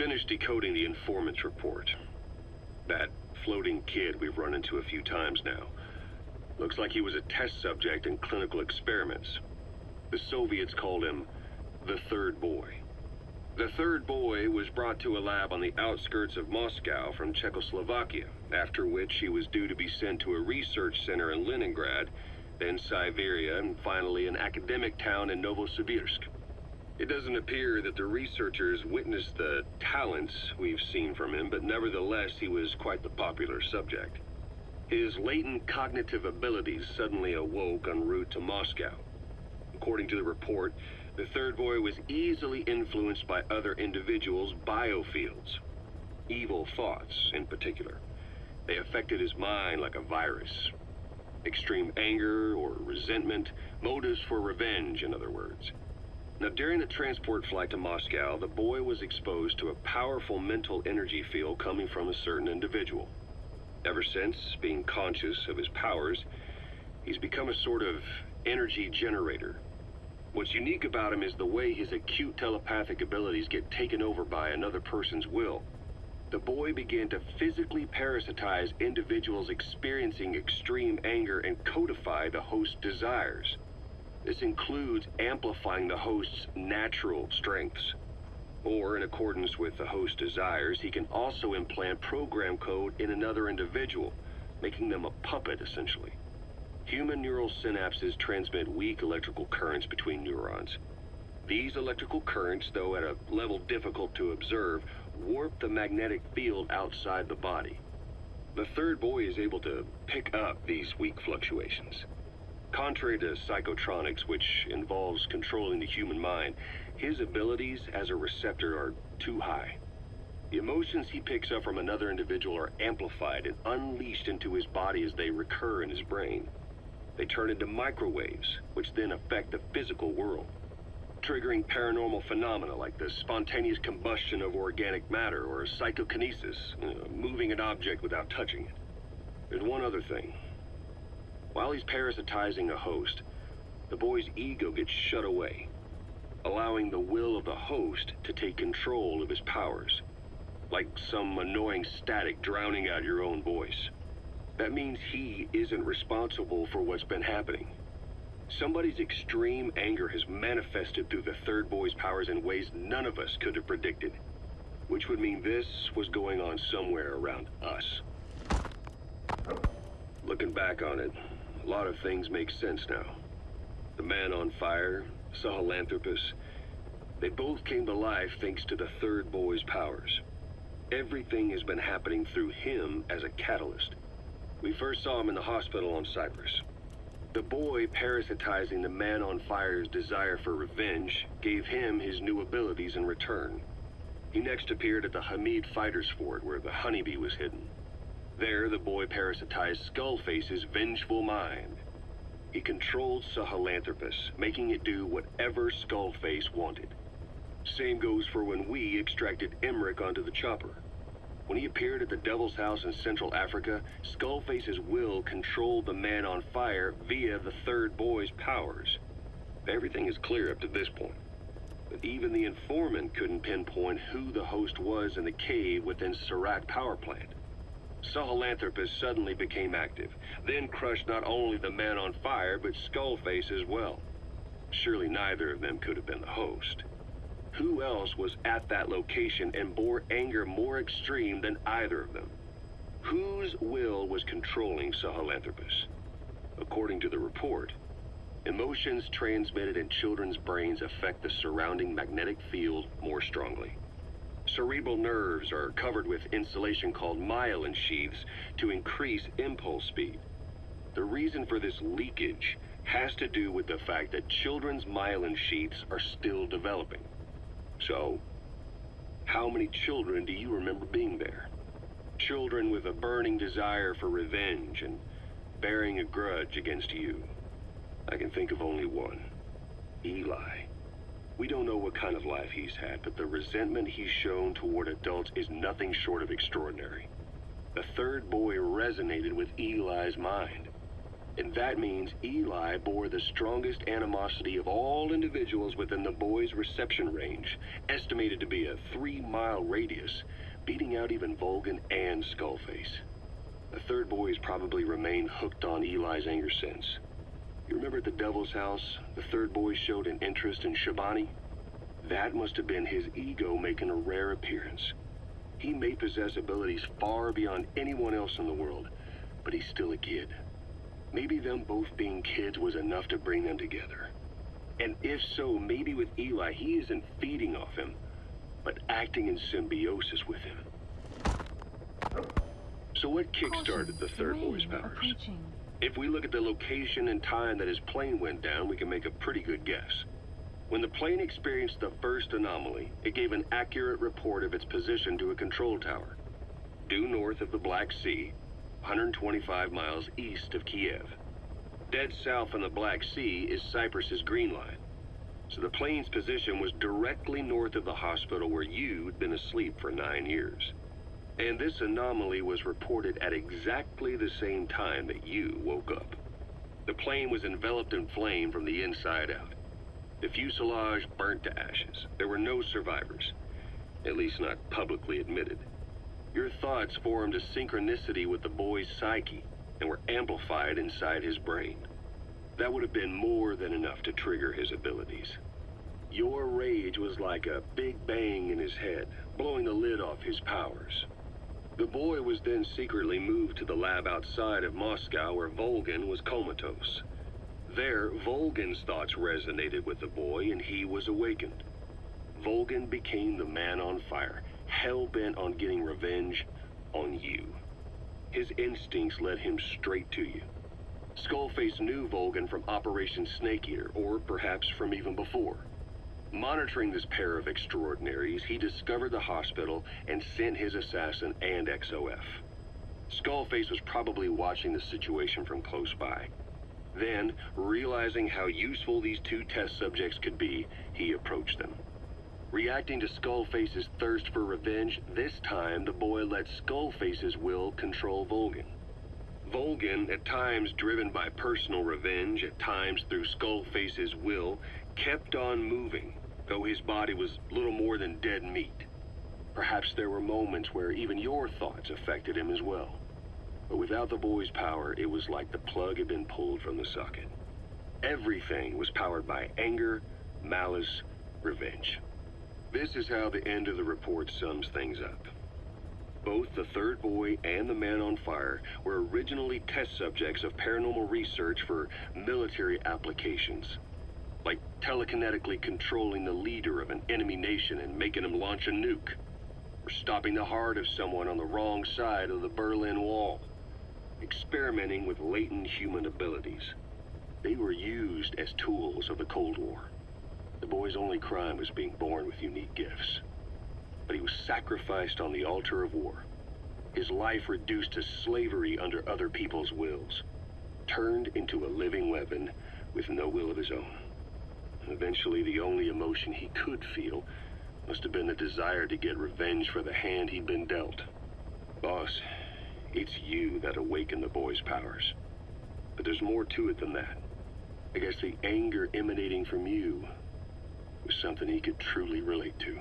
finished decoding the Informant's Report. That floating kid we've run into a few times now. Looks like he was a test subject in clinical experiments. The Soviets called him the Third Boy. The Third Boy was brought to a lab on the outskirts of Moscow from Czechoslovakia, after which he was due to be sent to a research center in Leningrad, then Siberia, and finally an academic town in Novosibirsk. It doesn't appear that the researchers witnessed the talents we've seen from him, but nevertheless he was quite the popular subject. His latent cognitive abilities suddenly awoke en route to Moscow. According to the report, the Third Boy was easily influenced by other individuals' biofields. Evil thoughts, in particular. They affected his mind like a virus. Extreme anger or resentment, motives for revenge, in other words. Now, during the transport flight to Moscow, the boy was exposed to a powerful mental energy field coming from a certain individual. Ever since, being conscious of his powers, he's become a sort of energy generator. What's unique about him is the way his acute telepathic abilities get taken over by another person's will. The boy began to physically parasitize individuals experiencing extreme anger and codify the host's desires. This includes amplifying the host's natural strengths. Or, in accordance with the host's desires, he can also implant program code in another individual, making them a puppet, essentially. Human neural synapses transmit weak electrical currents between neurons. These electrical currents, though at a level difficult to observe, warp the magnetic field outside the body. The Third Boy is able to pick up these weak fluctuations. Contrary to psychotronics, which involves controlling the human mind, his abilities as a receptor are too high. The emotions he picks up from another individual are amplified and unleashed into his body as they recur in his brain. They turn into microwaves, which then affect the physical world, triggering paranormal phenomena like the spontaneous combustion of organic matter or psychokinesis, moving an object without touching it. There's one other thing. While he's parasitizing a host, the boy's ego gets shut away, allowing the will of the host to take control of his powers, like some annoying static drowning out your own voice. That means he isn't responsible for what's been happening. Somebody's extreme anger has manifested through the Third Boy's powers in ways none of us could have predicted, which would mean this was going on somewhere around us. Looking back on it, a lot of things make sense now. The man on fire, Sahelanthropus, they both came to life thanks to the Third Boy's powers. Everything has been happening through him as a catalyst. We first saw him in the hospital on Cyprus. The boy parasitizing the man on fire's desire for revenge gave him his new abilities in return. He next appeared at the Hamid Fighters Fort where the honeybee was hidden. There, the boy parasitized Skullface's vengeful mind. He controlled Sahelanthropus, making it do whatever Skullface wanted. Same goes for when we extracted Emmerich onto the chopper. When he appeared at the Devil's House in Central Africa, Skullface's will controlled the man on fire via the Third Boy's powers. Everything is clear up to this point. But even the informant couldn't pinpoint who the host was in the cave within Serac power plant. Sahelanthropus suddenly became active, then crushed not only the man on fire, but Skullface as well. Surely neither of them could have been the host. Who else was at that location and bore anger more extreme than either of them? Whose will was controlling Sahelanthropus? According to the report, emotions transmitted in children's brains affect the surrounding magnetic field more strongly. Cerebral nerves are covered with insulation called myelin sheaths to increase impulse speed. The reason for this leakage has to do with the fact that children's myelin sheaths are still developing. So, how many children do you remember being there? Children with a burning desire for revenge and bearing a grudge against you. I can think of only one. Eli. We don't know what kind of life he's had, but the resentment he's shown toward adults is nothing short of extraordinary. The Third Boy resonated with Eli's mind. And that means Eli bore the strongest animosity of all individuals within the boy's reception range, estimated to be a 3-mile radius, beating out even Volgan and Skullface. The third boy's probably remained hooked on Eli's anger since. You remember at the Devil's House, the third boy showed an interest in Shabani? That must have been his ego making a rare appearance. He may possess abilities far beyond anyone else in the world, but he's still a kid. Maybe them both being kids was enough to bring them together. And if so, maybe with Eli, he isn't feeding off him, but acting in symbiosis with him. So what kick-started the third boy's powers? If we look at the location and time that his plane went down, we can make a pretty good guess. When the plane experienced the first anomaly, it gave an accurate report of its position to a control tower, due north of the Black Sea, 125 miles east of Kiev. Dead south on the Black Sea is Cyprus's Green Line. So the plane's position was directly north of the hospital where you'd been asleep for 9 years. And this anomaly was reported at exactly the same time that you woke up. The plane was enveloped in flame from the inside out. The fuselage burnt to ashes. There were no survivors, at least not publicly admitted. Your thoughts formed a synchronicity with the boy's psyche and were amplified inside his brain. That would have been more than enough to trigger his abilities. Your rage was like a big bang in his head, blowing the lid off his powers. The boy was then secretly moved to the lab outside of Moscow where Volgan was comatose. There, Volgan's thoughts resonated with the boy and he was awakened. Volgan became the man on fire, hell-bent on getting revenge on you. His instincts led him straight to you. Skullface knew Volgan from Operation Snake Eater, or perhaps from even before. Monitoring this pair of extraordinaries, he discovered the hospital and sent his assassin and XOF. Skullface was probably watching the situation from close by. Then, realizing how useful these two test subjects could be, he approached them. Reacting to Skullface's thirst for revenge, this time the boy let Skullface's will control Volgan. Volgan, at times driven by personal revenge, at times through Skullface's will, kept on moving, though his body was little more than dead meat. Perhaps there were moments where even your thoughts affected him as well. But without the boy's power, it was like the plug had been pulled from the socket. Everything was powered by anger, malice, revenge. This is how the end of the report sums things up. Both the third boy and the man on fire were originally test subjects of paranormal research for military applications, like telekinetically controlling the leader of an enemy nation and making him launch a nuke, or stopping the heart of someone on the wrong side of the Berlin Wall, experimenting with latent human abilities. They were used as tools of the Cold War. The boy's only crime was being born with unique gifts. But he was sacrificed on the altar of war. His life reduced to slavery under other people's wills. Turned into a living weapon with no will of his own. Eventually, the only emotion he could feel must have been the desire to get revenge for the hand he'd been dealt. Boss, it's you that awakened the boy's powers. But there's more to it than that. I guess the anger emanating from you was something he could truly relate to.